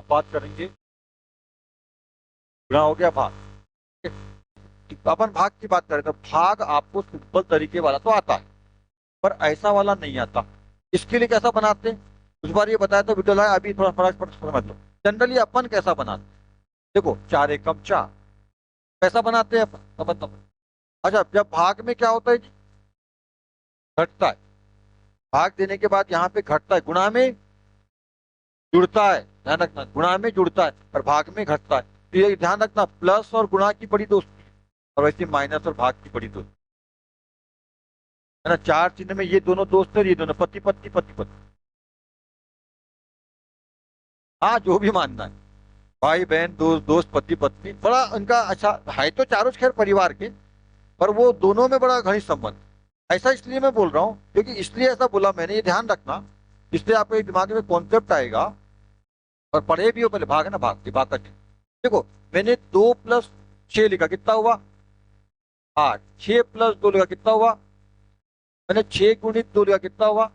बात करेंगे, गुणा हो गया भाग। ठीक है? तो अपन भाग की बात करें तो भाग आपको सिंपल तरीके वाला तो आता है, पर ऐसा वाला नहीं आता। इसके लिए कैसा बनाते हैं, उस बार ये बताया था वीडियो लाया, अभी थोड़ा फर्क फर्क समझ लो। जनरली अपन कैसा बनाते हैं, देखो 4 एकम 4 कैसा बनाते हैं अपन, समझ लो। अच्छा, जब भाग में क्या होता है जी, घटता है। भाग देने के बाद यहाँ पे घटता है, गुणा में जुड़ता है, ध्यान रखना, गुणा में जुड़ता है और भाग में घटता है। तो ये ध्यान रखना, प्लस और गुणा की बड़ी दोस्ती है, और वैसे माइनस और भाग की बड़ी दोस्ती है ना। चार चिन्ह में ये दोनों दोस्त है, ये दोनों पति पत्नी पति पत्नी। हाँ, जो भी मानना है, भाई बहन दोस्त दोस्त पति पत्नी, बड़ा उनका अच्छा है तो चारों खैर परिवार के, पर वो दोनों में बड़ा घनिष्ठ संबंध। ऐसा इसलिए मैं बोल रहा हूँ क्योंकि इसलिए ऐसा बोला मैंने, ये ध्यान रखना, इसलिए आपके दिमाग में कॉन्सेप्ट आएगा। और पढ़े भी हो पहले, भाग है ना, भाग भाग का चिन्ह। देखो, मैंने 2 + 6 लिखा, कितना हुआ 8। 6 + 2 लिखा, कितना हुआ, मैंने 6 × 2 लिखा, कितना हुआ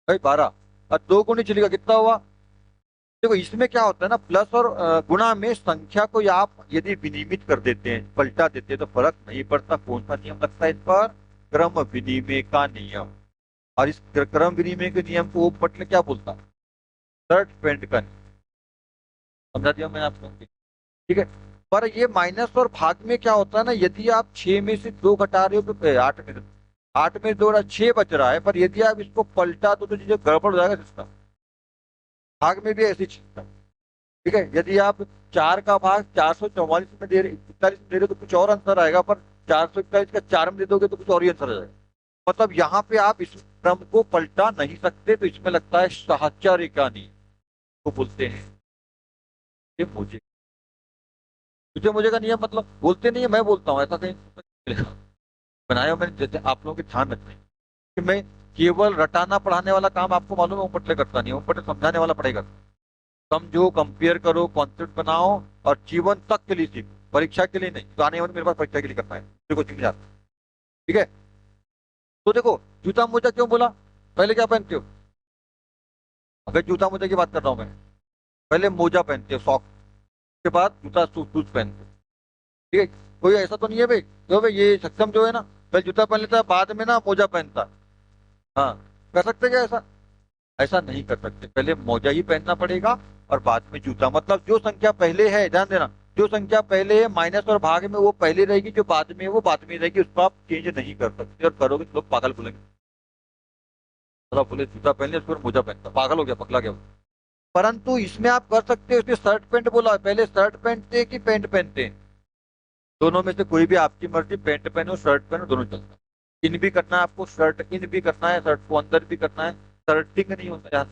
भाई 12। और 2 × 6 लिखा, कितना हुआ। देखो इसमें क्या होता है ना, प्लस और गुणा में संख्या को आप यदि विनिमित कर देते हैं, पलटा देते हैं, तो फर्क नहीं पड़ता। कौन सा नियम लगता है इस पर, क्रम विनिमय का नियम। और इस क्रम विनिमय के नियम को मतलब क्या बोलता है, शर्ट पैंट का नियम। समझा दिया मैंने आपको, ठीक है। पर ये माइनस और भाग में क्या होता है ना, यदि आप 6 में से 2 घटा रहे हो तो 8 में 2 6 बच रहा है, पर यदि आप इसको पलटा दो तो चीजें गड़बड़ हो जाएगा सिस्टम। भाग में भी ऐसी चीज है, ठीक है। यदि आप 4 का भाग 444 में दे रहे, 41 में दे रहे हो तो कुछ और आंसर आएगा, पर 441 का 4 में दे दोगे तो कुछ और ही आंसर आ जाएगा। मतलब यहाँ पे आप इस क्रम को पलटा नहीं सकते, तो इसमें लगता है साहचर्य का नियम को बोलते हैं। ये मुझे तुझे मुझे का नियम मतलब बोलते नहीं है, मैं बोलता हूँ, ऐसा कहीं मिलेगा। बनाया मैंने, जैसे आप लोगों के ध्यान रखने कि मैं केवल रटाना पढ़ाने वाला काम आपको मालूम है ओम पटले करता नहीं, ओम पटले समझाने वाला पढ़ेगा। समझो, कंपेयर करो, कॉन्सेप्ट बनाओ, और जीवन तक के लिए सीखो, परीक्षा के लिए नहीं। तो आने वाले मेरे पास परीक्षा के लिए करना है, देखो सीख जाता। ठीक है। तो देखो, जूता मोजा क्यों बोला, पहले क्या पहनते हो, अगर जूता मोजा की बात कर रहा हूँ मैं, पहले मोजा पहनते हो सॉक्स, के बाद जूता शूज शूज पहनते हो। ठीक है। कोई ऐसा तो नहीं है भाई, जो भाई ये सक्षम जो है ना, पहले जूता पहन लेता है बाद में ना मोजा पहनता है। हाँ, कर सकते क्या ऐसा, ऐसा नहीं कर सकते, पहले मोजा ही पहनना पड़ेगा और बाद में जूता। मतलब जो संख्या पहले है, ध्यान देना, जो संख्या पहले है माइनस और भाग में वो पहले रहेगी, जो बाद में है वो बाद में रहेगी, उसको आप चेंज नहीं कर सकते। और करोगे तो लोग पागल बोलेंगे, मतलब बोले जूता पहन लिया उसको मोजा पहनता, पागल हो गया, पगला गया वो। परंतु इसमें आप कर सकते हो, इसमें शर्ट पैंट बोला है, पहले शर्ट पहनते हैं कि पैंट पहनते हैं, दोनों में से कोई भी आपकी मर्जी, पैंट पहनो शर्ट पहनो दोनों चलता है। इन भी करना है आपको, शर्ट इन भी करना है, शर्ट को अंदर भी करना है। शर्टिंग नहीं होता यार,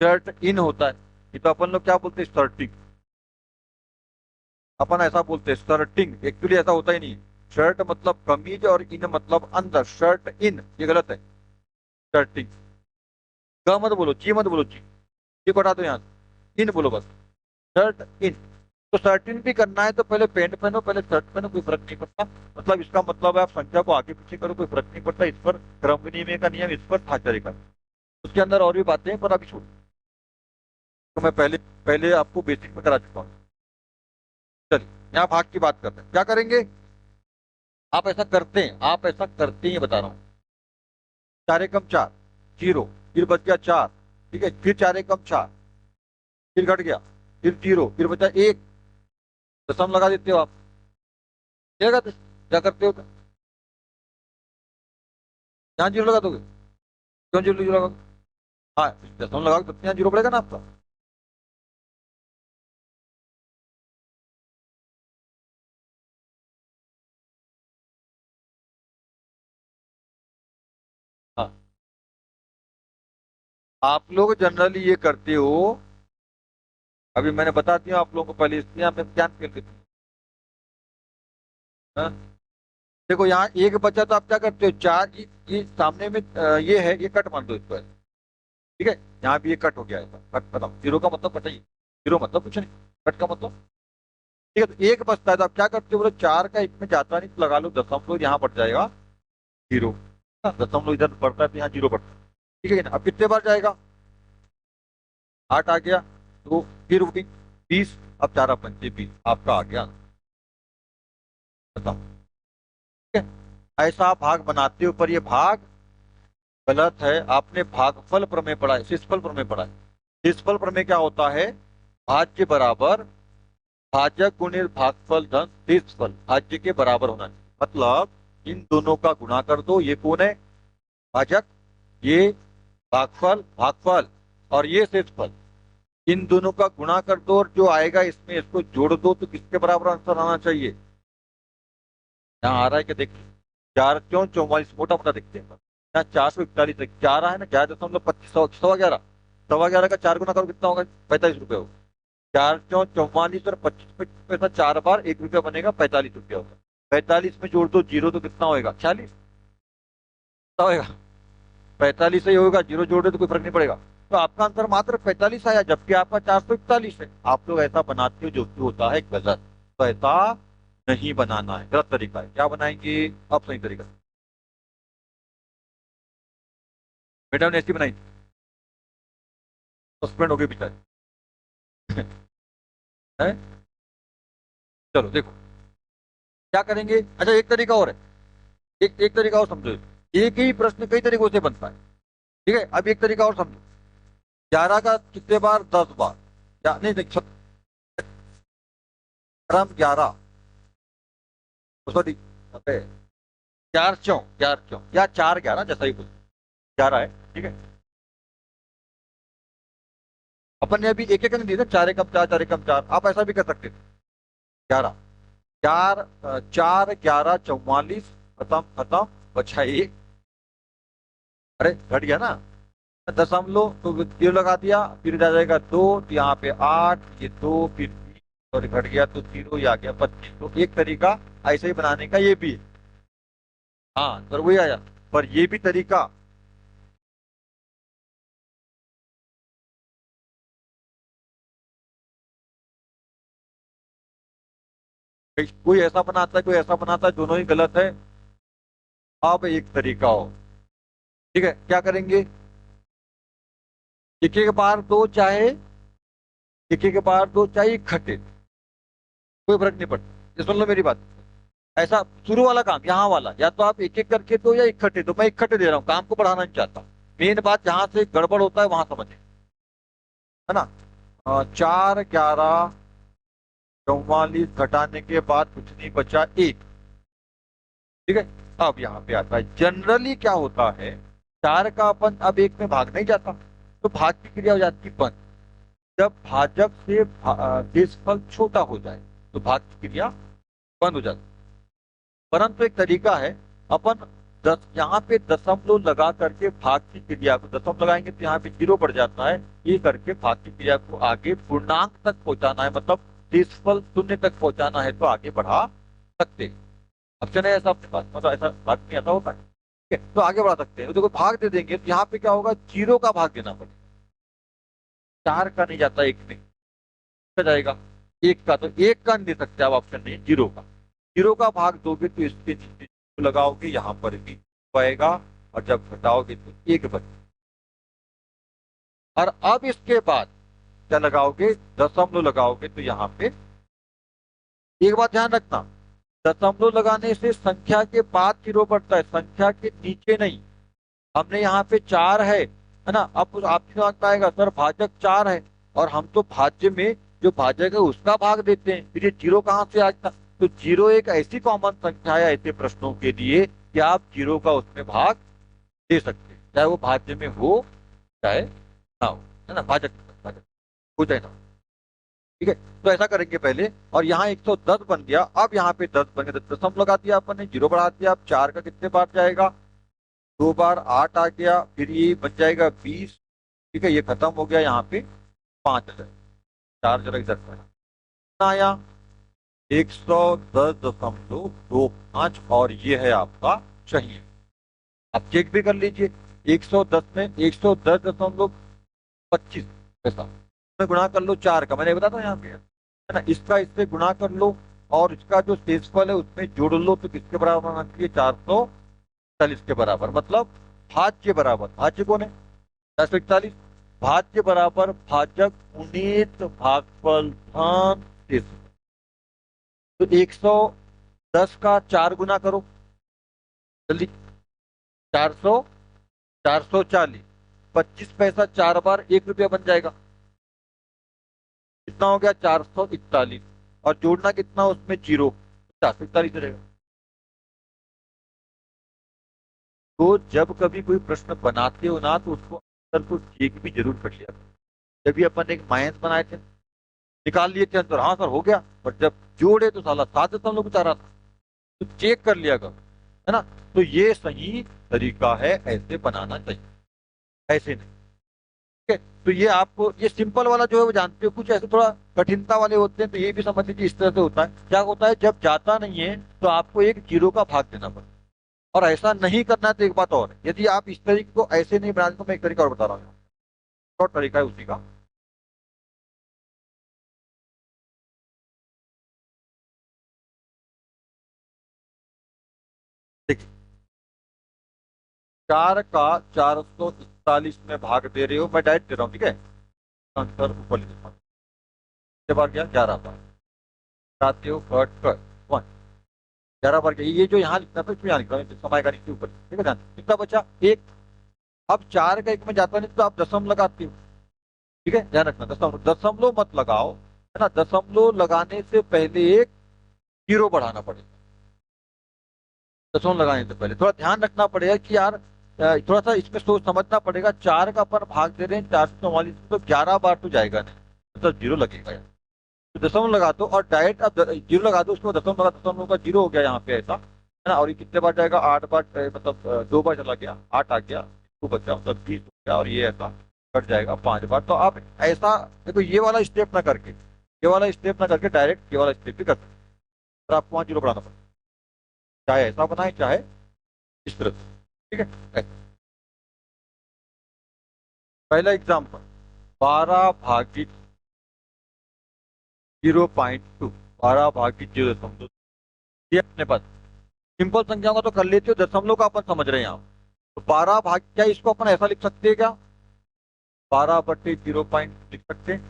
शर्ट इन होता है। ये तो अपन लोग क्या बोलते हैं, शर्टिंग, अपन ऐसा बोलते हैं शर्टिंग, एक्चुअली ऐसा होता ही नहीं। शर्ट मतलब कमीज और इन मतलब अंदर, शर्ट इन ये गलत है। शर्टिंग, ग मत बोलो, जी मत बोलो, जी को हटा दो यहाँ से, इन बोलो बस, शर्ट इन। तो शर्ट इन भी करना है तो पहले पैंट पहनो पहले शर्ट पहनो, कोई फर्क नहीं पड़ता। मतलब इसका मतलब है आप संख्या को आगे पीछे करो, कोई फर्क नहीं पड़ता। इस पर क्रम विनिमय का नियम, इस पर थाचरे का, उसके अंदर और भी बातें हैं पर अभी छोड़, तो मैं पहले पहले आपको बेसिक में करा चुका हूँ। चलिए, यहाँ भाग की बात करते हैं, क्या करेंगे, आप ऐसा करते हैं, आप ऐसा करते हैं बता रहा हूँ। 4 एकम 4 0, फिर बच गया 4, ठीक है, फिर 4 एकम 4, फिर घट गया, फिर 0, फिर बचा 1, दशम लगा देते हो आप, क्या करते, क्या करते हो, यहाँ जीरो लगा दोगे, क्यों जीरो जीरो लगा, हाँ दशम लगाओ तो यहाँ जीरो पड़ेगा ना आपका। हाँ, आप लोग जनरली ये करते हो, अभी मैंने बता दिया आप लोगों को पहले, इसलिए हमें ध्यान के लिए। हाँ? देखो यहाँ एक बचा तो आप क्या करते हो, चार ये सामने में ये है, ये कट मान दो इसको, ठीक है। यहाँ भी ये कट हो गया है, कट खत्म, जीरो का मतलब कटा ही, जीरो मतलब कुछ नहीं, कट का मतलब, ठीक है। तो एक बचता है तो आप क्या करते हो, बोले 4 का 1 में जाता नहीं तो लगा लो दशमलव, यहाँ बढ़ जाएगा 0, दशमलव इधर बढ़ता है तो यहाँ 0 बढ़ता है, ठीक है ना। अब कितने बार जाएगा, 8 आ गया, तो फिर वो भी 20, अब 4 पंचे 20, आपका आ गया। बताओ, ठीक है। ऐसा भाग बनाते हो, पर ये भाग गलत है। आपने भागफल प्रमेय पढ़ा है, शेषफल प्रमेय पढ़ा है। शेषफल प्रमेय क्या होता है? भाज्य बराबर भाजक गुणित भागफल धन शेषफल, भाज्य के बराबर होना चाहिए। मतलब इन दोनों का गुणा कर दो, ये कौन है? भाजक, ये भागफल भागफल, और ये शेषफल। इन दोनों का गुणा कर दो और जो आएगा इसमें इसको जोड़ दो, तो किसके बराबर आंसर आना चाहिए? यहाँ आ रहा है क्या? देखिए, 4 क्यों 44, मोटा मोटा देखते हैं। यहाँ 441 है, क्या आ रहा है ना, 11.25, 1.15, 1.15 का 4 गुना करो, कितना होगा? 45 रुपये होगा। 4 क्यों 44 और 25 पैसा 4 बार 1 रुपया बनेगा, 45 रुपया होगा। 45 में जोड़ दो जीरो, तो कितना होगा? 46, कितना होगा? 45 ही होगा, जीरो जोड़ दे तो कोई फर्क नहीं पड़ेगा। तो आपका आंसर मात्र 45 आया, जबकि आपका 441 है। आप लोग ऐसा बनाते हो जो कि होता है गलत। तो ऐसा नहीं बनाना है, गलत तरीका है। क्या बनाएंगे? अब सही तरीका। मैडम ने ऐसी बनाई, सस्पेंड हो गई बेचारी। है? चलो देखो क्या करेंगे। अच्छा, एक तरीका और है, एक एक तरीका और समझो। एक ही प्रश्न कई तरीकों से बनता है, ठीक है। अब एक तरीका और समझो। 11 का कितने बार? 10 बार। या नहीं नहीं, 11, सॉरी, 4 क्यों या 4 11, जैसा ही कुछ 11 है, ठीक है। अपन ने अभी एक एक नहीं दी ना, 4 एकम 4, 4 एकम 4, आप ऐसा भी कर सकते थे। 11, 4, 4, 11, 44, खत्म खत्म, बचा एक। अरे घट गया ना, दशमलव तो जीरो लगा दिया, फिर आ जाएगा 2, तो यहाँ पे 8, ये 2, फिर 20, और घट गया तो 0, ये आ गया 25। तो एक तरीका ऐसे ही बनाने का ये भी है। हाँ सर, वही आया। पर ये भी तरीका, कोई ऐसा बनाता है, कोई ऐसा बनाता है, दोनों ही गलत है। अब एक तरीका हो, ठीक है। क्या करेंगे? एक एक बार दो, चाहे एक एक बार दो, चाहे इकट्ठे, कोई फर्क नहीं पड़ता। ये सुन लो मेरी बात। ऐसा शुरू वाला काम, यहाँ वाला, या तो आप एक एक करके दो या इकट्ठे दो। मैं इकट्ठे दे रहा हूँ, काम को बढ़ाना नहीं चाहता। मेन बात जहां से गड़बड़ होता है वहां समझे, है ना। 4, 11, 44 घटाने के बाद कुछ नहीं बचा, एक, ठीक है। अब यहाँ पे आता है, जनरली क्या होता है, 4 का अपन अब एक में भाग नहीं जाता, तो भाग की क्रिया हो जाती है बंद। जब भाजक से शेषफल छोटा हो जाए तो भाग की क्रिया बंद हो जाती है। परंतु एक तरीका है, अपन यहाँ पे दशमलव लगा करके भाग की क्रिया को, दशमलव लगाएंगे तो यहाँ पे जीरो पड़ जाता है, ये करके भाग की क्रिया को आगे पूर्णांक तक पहुंचाना है, मतलब शेषफल शून्य तक पहुंचाना है, तो आगे बढ़ा सकते हैं। अब चले ऐसा अपने पास, मतलब ऐसा भाग नहीं आता होता है, ठीक है, तो आगे बढ़ा सकते हैं। तो देखो भाग दे देंगे तो यहाँ पे क्या होगा, जीरो का भाग देना पड़ेगा। 4 का नहीं जाता, एक में जाएगा, एक का, तो एक का नहीं दे सकते आप, ऑप्शन नहीं, जीरो का। जीरो का भाग दोगे तो इसके नीचे जीरो लगाओगे, यहाँ पर भी आएगा, और जब घटाओगे तो एक बच। और अब इसके बाद क्या लगाओगे? दशमलव लगाओगे, तो यहाँ पे एक बात ध्यान रखना, दशमलव लगाने से संख्या के बाद जीरो बढ़ता है, संख्या के नीचे नहीं। हमने यहाँ पे 4 है ना। अब आपके दिमाग में आएगा, सर भाजक 4 है और हम तो भाज्य में जो भाजक है उसका भाग देते हैं, फिर ये जीरो कहाँ से आ गया? तो जीरो एक ऐसी कॉमन संख्या है ऐसे प्रश्नों के लिए कि आप जीरो का उसमें भाग दे सकते हैं, चाहे वो भाज्य में हो चाहे ना हो, है ना। भाजक भाजक हो चाहे ना हो, ठीक है। तो ऐसा करेंगे पहले, और यहाँ 110 बन गया, अब यहाँ पे 10 बन गया, तो दशम लगा दिया अपन ने, जीरो बढ़ा दिया। अब 4 का कितने बार जाएगा? 2 बार, 8 आ गया, फिर ये बन जाएगा 20, ठीक है। ये खत्म हो गया, यहाँ पे 5 आ जाएगा। 4 जरा इधर पर आया, 110.25, और ये है आपका सही। आप चेक भी कर लीजिए, 110 में 110.25 पैसा में गुणा कर लो 4 का, मैंने बताया था यहाँ पे, है ना। इसका इससे गुणा कर लो, और इसका जो शेषफल है उसमें जोड़ लो, तो किसके बराबर आना चाहिए? 441 के बराबर, मतलब भाज्य बराबर। भाज्य कौन है? 441। भाज्य बराबर भाजक गुणित भागफल धन शेष। तो 110 का 4 गुना करो जल्दी। 400, 440, 25 पैसा 4 बार 1 रुपया बन जाएगा। कितना हो गया? 441। और जोड़ना कितना उसमें? जीरो। 441 रहेगा। तो जब कभी कोई प्रश्न बनाते हो ना, तो उसको आंसर को चेक भी जरूर कर लिया करो। जब भी अपन एक माइनस बनाए थे, निकाल लिए थे आंसर, हाँ सर हो गया, पर जब जोड़े तो साला 7 दशमलव कुछ आ रहा था। तो चेक कर लिया करो, है ना। तो ये सही तरीका है, ऐसे बनाना चाहिए, ऐसे नहीं। ठीक है, तो ये आपको ये सिंपल वाला जो है वो जानते हो, कुछ ऐसे थोड़ा कठिनता वाले होते हैं, तो ये भी समझ लीजिए इस तरह से होता है। क्या होता है, जब जाता नहीं है तो आपको एक जीरो का भाग देना पड़ता है। और ऐसा नहीं करना है तो एक बात और है, यदि आप इस तरीके को ऐसे नहीं बनाते तो मैं एक तरीका और बता रहा हूँ, शॉर्ट तरीका है उसी का। देखिए, 4 का 441 में भाग दे रहे हो, मैं डायरेक्ट दे रहा हूँ, ठीक है। आंसर ऊपर लिख देता हूँ। कितने बार गया? 11 बार। चाहते हो कट कर 1, 11 बार गया। ये जो यहाँ लिखना था इसमें यहाँ लिखा है, समय का नीचे ऊपर, ठीक है ध्यान। कितना बचा? एक। अब 4 का 1 में जाता नहीं तो आप दशम लगाते हो, ठीक है, ध्यान रखना। दशमलव दशमलव मत लगाओ, है ना। दशमलव लगाने से पहले एक जीरो बढ़ाना पड़ेगा। दशमलव लगाने से पहले थोड़ा ध्यान रखना पड़ेगा कि यार थोड़ा सा इसमें सोच समझना पड़ेगा। 4 का अपन भाग दे रहे हैं 444, तो 11 बार तो जाएगा नहीं, मतलब जीरो लगेगा यार। तो दशमलव लगा दो और डायरेक्ट अब जीरो लगा दो, उसको दशमलव लगा, दशमलव का जीरो हो गया यहाँ पे, ऐसा है ना। और ये कितने बार जाएगा? 8 बार, मतलब 2 बार चला गया, 8 आ गया, 2 बचा, मतलब 20 हो गया। और ये ऐसा कट जाएगा 5 बार। तो आप ऐसा देखो, ये वाला स्टेप ना करके, ये वाला स्टेप ना करके डायरेक्ट ये वाला स्टेप भी कर सकते हैं। तो आपको वहाँ जीरो बढ़ाना पड़ेगा, चाहे ऐसा बनाए चाहे इस तरह से, ठीक है। पहला एग्जाम्पल, 12 भागित 0.2, 12 भागित 0.2, ये अपने पास सिंपल संख्याओं का तो कर लेते हो, दशमलव का अपन समझ रहे हैं यहाँ। तो 12 भाग, क्या इसको अपन ऐसा लिख सकते हैं क्या? 12/0 लिख सकते हैं,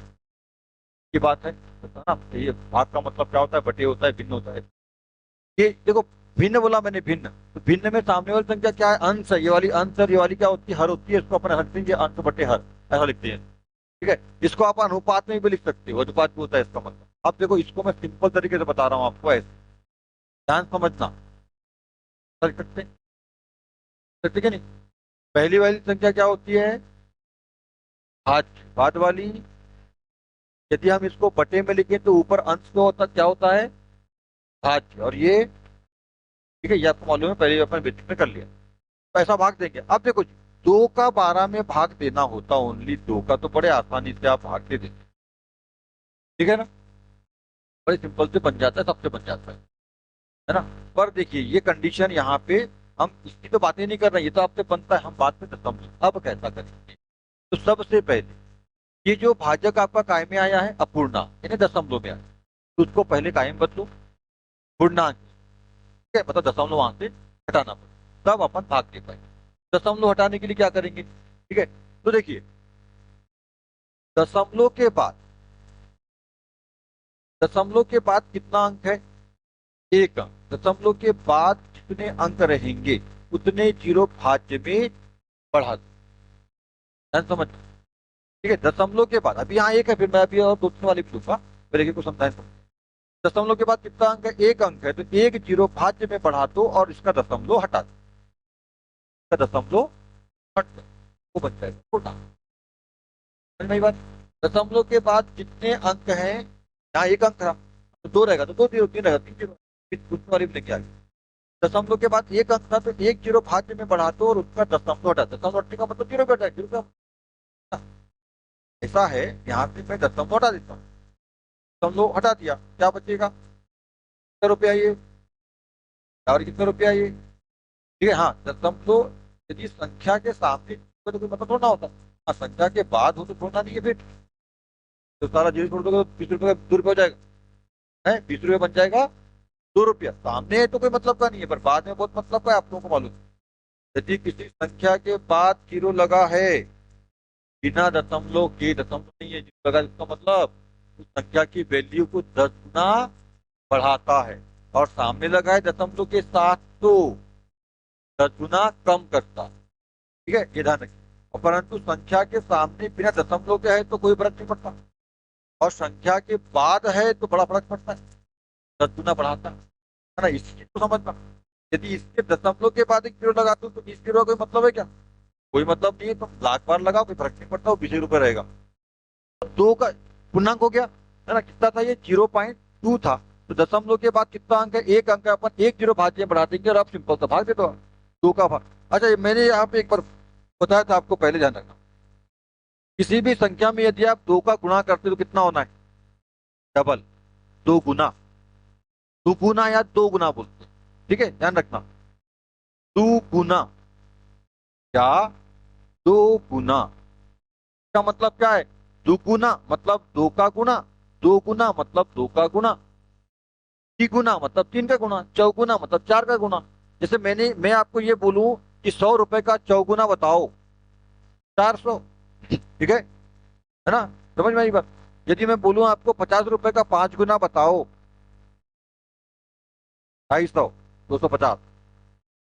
की बात है ना। तो ये भाग का मतलब क्या होता है? बटे होता है, भिन्न होता है। ये देखो, भिन्न बोला मैंने, भिन्न। तो भिन्न में सामने वाली संख्या क्या है? अंश है। ये वाली अंश और ये वाली क्या होती है? हर होती है। इसको अपन हर देंगे, अंश बटे हर, ऐसा लिखते हैं, ठीक है। इसको आप अनुपात में भी लिख सकते हो, अनुपात भी होता है इसका मतलब। अब देखो, इसको मैं सिंपल तरीके से बता रहा हूँ आपको, ऐसे ध्यान समझना। कर सकते हैं, सकते क्या नहीं। पहली वाली संख्या क्या होती है? भाज्य, बाद वाली। यदि हम इसको बटे में लिखें तो ऊपर अंश में होता, क्या होता है? भाज्य। और ये, ठीक है, ये आपको मालूम है, पहले अपन बेसिक में कर लिया। तो ऐसा भाग देंगे। अब देखो, 2 का 12 में भाग देना होता, ओनली 2 का, तो बड़े आसानी से आप भाग दे देते, ठीक है ना। बड़े सिंपल से बन जाता है, सबसे बन जाता है ना। पर देखिए, ये कंडीशन यहाँ पे हम इसकी तो बातें नहीं कर रहे हैं, ये तो आपसे बनता है, हम बात में दशमलव। अब कैसा करेंगे? तो सबसे पहले ये जो भाजक आपका कायम में आया है अपूर्णांक, यानी दशमलव में आया, तो उसको पहले कायम बदलो पूर्णांक, ठीक है, मतलब दशमलव वहां से हटाना पड़ेगा, तब अपन भाग दे पाएंगे। दशमलव हटाने के लिए क्या करेंगे? ठीक है, तो देखिए, दशमलव के बाद, दशमलव के बाद कितना अंक है? एक अंक। दशमलव के बाद जितने अंक रहेंगे उतने जीरो भाज्य में बढ़ा दो, ध्यान समझ। ठीक है, दशमलव के बाद, अभी यहाँ एक है, फिर मैं अभी और दूसरे वाले भी दूंगा, मेरे को समझाएं। दशमलव के बाद कितना अंक है? एक अंक है, तो एक जीरो भाज्य में बढ़ा दो और इसका दशमलव हटा दो, इसका दशमलव हट दो, वो बच जाएगा छोटा। समझ में आई बात? दशमलव के बाद जितने अंक हैं, यहाँ एक अंक था तो दो रहेगा, तो दो जीरो, तीन रहेगा, तीन जीरो, फिर दूसरे वाले में लेके आ गए। दशमलव के बाद एक अंक था तो एक जीरो भाज्य में बढ़ा दो और उसका दशमलव हटा दो। दशमलव हटने का मतलब जीरो पे हटा, जीरो का ऐसा है। यहाँ पे मैं दशमलव हटा देता हूँ, दशमलव हटा दिया, क्या बचेगा? कितना रुपया ये? और कितना रुपया ये? ठीक है, हाँ, दशमलव यदि संख्या के सामने तो कोई मतलब थोड़ा होता। हाँ, संख्या के बाद हो तो छोड़ना नहीं है फिर। तो सारा जीरो छोड़ दोगे तो 20 रुपये का 2 रुपया हो जाएगा, है 20 रुपये बन जाएगा 2 रुपया। सामने है तो कोई मतलब का नहीं है, पर बाद में बहुत मतलब का है, आप लोगों को मालूम है। यदि किसी संख्या के बाद जीरो लगा है, बिना दशमलव के दशमलव नहीं है जिस प्रकार, इसका मतलब उस संख्या की वैल्यू को 10 गुना बढ़ाता है, और सामने लगा है दशमलव के साथ तो 10 गुना कम करता है। ठीक है, ये ध्यान रखिए। और परंतु संख्या के सामने बिना दशमलव के है तो कोई फर्क नहीं पड़ता, और संख्या के बाद है तो बड़ा फर्क पड़ता है, 10 गुना बढ़ाता है ना, इस चीज को समझना। यदि इसके दशमलव के बाद 1 जीरो लगाते हो तो 20 जीरो का कोई मतलब है क्या? कोई मतलब नहीं है, तुम लाख बार लगाओ कोई फर्क नहीं पड़ता, वो 20 रुपए रहेगा। तो दो का पूर्णांक हो गया, है ना, कितना था ये? 0.2 था। तो दशमलव के बाद कितना अंक है? एक अंक है, अपन 1 जीरो भाज्य बढ़ा देंगे और आप सिंपल सा भाग दे दो, दो का भाग। अच्छा, ये मैंने यहाँ पे एक बार बताया था आपको, पहले ध्यान रखना। किसी भी संख्या में यदि आप दो का गुणा करते हो तो कितना होना है? डबल, दो गुना, दुगुना या दो गुना बोलते हैं। ठीक है, ध्यान रखना, दो गुना या दो गुना का मतलब क्या है? दुगुना मतलब दो का गुना, दो गुना मतलब दो का गुना, तिगुना मतलब तीन का गुना, चौगुना मतलब चार का गुना। जैसे मैं आपको ये बोलूं कि 100 रुपए का चौगुना बताओ, 400। ठीक है ना? समझ में आई बात? यदि मैं बोलूं आपको 50 रुपए का 5 गुना बताओ, 250, 250।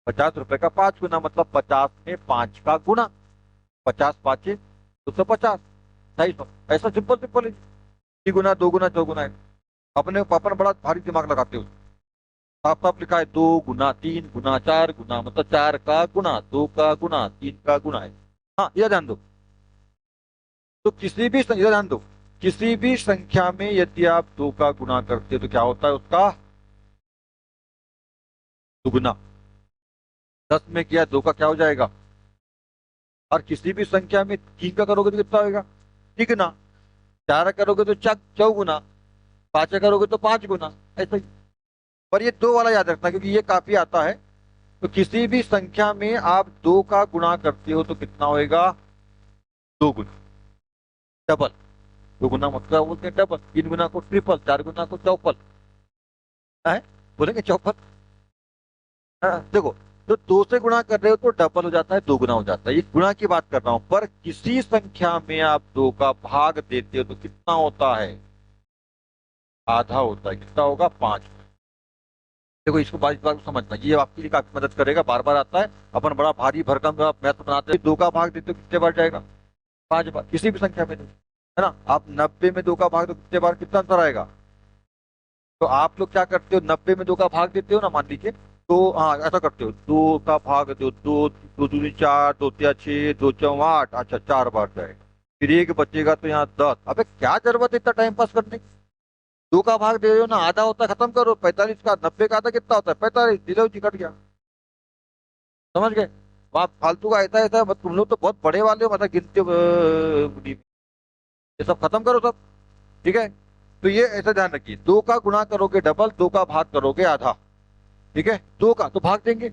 50 रुपए का 5 गुना मतलब 50 में 5 का गुना, 50 5 250, 250। ऐसा सिंपल सिंपल है, गुना दो गुना चौगुना है। अपने अपन बड़ा भारी दिमाग लगाते हो। साफ साफ लिखा है 2 गुना 3 गुना 4 गुना, मतलब 4 का गुना, 2 का गुना, 3 का गुना है। हाँ, यह ध्यान दो। तो यह ध्यान दो, किसी भी संख्या में यदि आप दो का गुना करते हो तो क्या होता है उसका? दुगुना। 10 में किया दो का क्या हो जाएगा? और किसी भी संख्या में 3 का करोगे तो कितना होगा? तिगुना। 4 करोगे तो चौगुना, 5 करोगे तो 5 गुना, ऐसा ही। पर ये दो वाला याद रखना क्योंकि ये काफी आता है। तो किसी भी संख्या में आप दो का गुणा करते हो तो कितना होएगा? दो गुना, डबल। दो गुना मतलब बोलते हैं डबल, 3 गुना को ट्रिपल, 4 गुना को चौपल, है, बोलेंगे चौपल। हाँ, देखो, तो दो से गुणा कर रहे हो तो डबल हो जाता है, दो गुना हो जाता है, ये गुणा की बात कर रहा हूं। पर किसी संख्या में आप दो का भाग देते हो तो कितना होता है? आधा होता है। कितना होगा? 5। देखो, इसको बार बार समझना, ये आपके लिए काफी मदद करेगा, बार बार आता है। अपन बड़ा भारी भरकम मैथ बनाते हैं, दो का भाग देते हो कितने बार जाएगा? 5 बार, किसी भी संख्या में दो, है ना। आप 90 में दो का भाग दो कितने बार, कितना अंतर आएगा? तो आप लोग क्या करते हो, 90 में दो का भाग देते हो ना, मान लीजिए। तो हाँ, ऐसा करते हो, दो का भाग दो, दो दो दूनी 4, दो तिया 6, दो चौ 8, अच्छा 4 बार जाएगा। फिर एक बचेगा तो यहाँ 10। अबे क्या जरूरत है इतना टाइम पास करने की? दो का भाग दे रहे हो ना, आधा होता है, खत्म करो। 45 का 90 का आधा कितना होता है? 45, दिलो जी, कट गया। समझ गए? वहां फालतू का ऐसा ऐसा तुम लोग तो बहुत बड़े वाले हो, मतलब गिनते हो, ये सब खत्म करो सब। ठीक है, तो ये ऐसा ध्यान रखिए, दो का गुणा करोगे डबल, दो का भाग करोगे आधा। ठीक है, दो का तो भाग देंगे,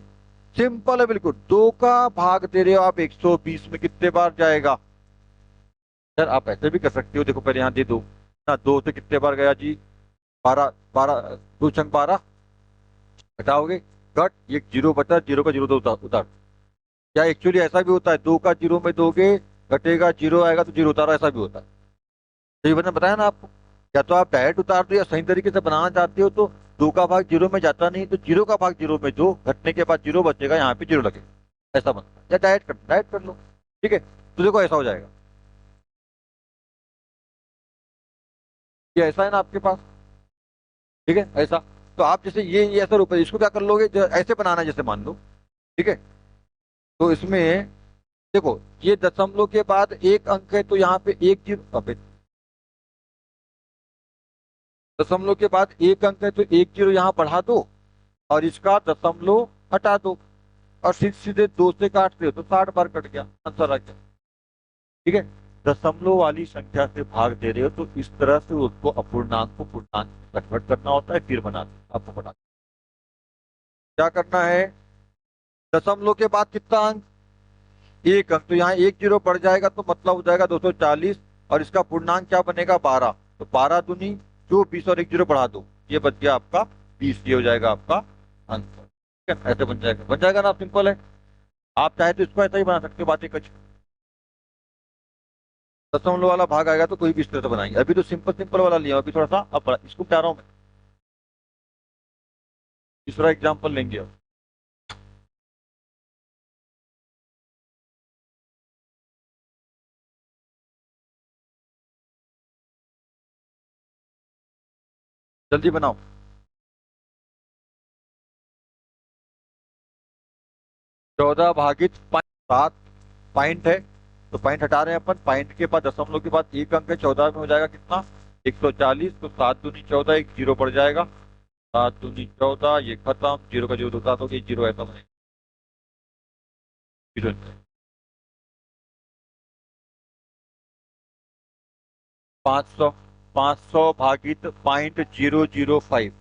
सिंपल है बिल्कुल। दो का भाग दे रहे हो आप 120 में, कितने बार जाएगा? सर आप ऐसे भी कर सकते हो, देखो पहले यहाँ दे दो ना, दो से कितने बार गया जी? 12, 12, दो छंग 12, घटाओगे, घट, एक जीरो बचा, जीरो का जीरो तो उतार उतार। क्या एक्चुअली ऐसा भी होता है, दो का जीरो में दोगे, घटेगा, जीरो आएगा तो जीरो उतारो, ऐसा भी होता है। सही मैंने बताया ना आपको। या तो आप डायरेक्ट उतार दो, या सही तरीके से बनाना चाहते हो तो दो का भाग जीरो में जाता नहीं, तो जीरो का भाग जीरो में दो, घटने के बाद जीरो बचेगा, यहाँ पे जीरो लगेगा, ऐसा बनता है। या डायरेक्ट कर लो। ठीक है, तो देखो ऐसा हो जाएगा। ये ऐसा है ना आपके पास? ठीक है, ऐसा। तो आप जैसे ये ऐसा रुपये, इसको क्या कर लोगे, ऐसे बनाना है, जैसे मान लो। ठीक है, तो इसमें देखो, ये दशमलव के बाद एक अंक है तो यहाँ पे एक जीरो, अबे दशमलव के बाद एक अंक है तो एक जीरो यहाँ बढ़ा दो, और इसका दशमलव हटा दो, और सीधे सीधे दो से काटते हो तो 60 बार कट गया, आंसर आ गया। ठीक है, दशमलव वाली संख्या से भाग दे रहे हो तो इस तरह से उसको अपूर्णांक को पूर्णांक में कन्वर्ट करना होता है, फिर बनाना आपको पता क्या करना है। दशमलव के बाद कितना अंक? एक अंक, तो यहाँ एक जीरो बढ़ जाएगा तो मतलब हो जाएगा 240, और इसका पूर्णांक क्या बनेगा? 12। तो 12 दूनी 24, और एक जीरो बढ़ा दो, ये बच गया आपका 20, ये हो जाएगा आपका आंसर। ठीक है, ऐसे बन जाएगा ना, सिंपल है। आप चाहे तो इसको ऐसा ही बना सकते हो, बातें कुछ दशमलव वाला भाग आएगा तो कोई भी इस तरह से बनाएंगे। अभी तो सिंपल सिंपल वाला लिया, अभी थोड़ा सा अब इसको बता रहा हूँ मैं। दूसरा एग्जाम्पल लेंगे अब। जल्दी बनाओ। 14 भागित 5 7 पॉइंट है, तो पॉइंट हटा रहे हैं अपन। पॉइंट के बाद दशमलव के बाद एक अंक है, 14 में हो जाएगा कितना, 140। तो 7 दूनी 14, एक जीरो पड़ जाएगा। 7 दूनी 14, ये खत्म, जीरो का जीरो दो, तो ये जीरो ऐसा बनेगा, जीरो। 500, 500 भागित 0.005।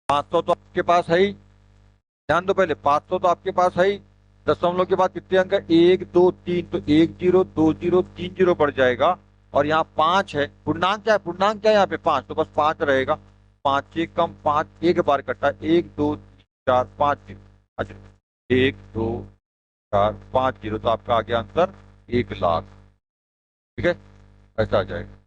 500 तो आपके पास है ही, ध्यान दो पहले, 500 तो आपके पास है ही। दशमलव के बाद कितने अंक है, 1 2 3, तो एक जीरो दो जीरो तीन जीरो पड़ जाएगा। और यहाँ 5 है, पूर्णांक क्या है, पूर्णांक क्या है यहाँ पे 5, तो बस 5 रहेगा। 5 से कम 5 एक बार कटा, 1 2 3 4 5 जीरो। अच्छा, 1 2 4 5 जीरो, तो आपका आ गया आंसर 1 लाख। ठीक है, ऐसा आ जाएगा।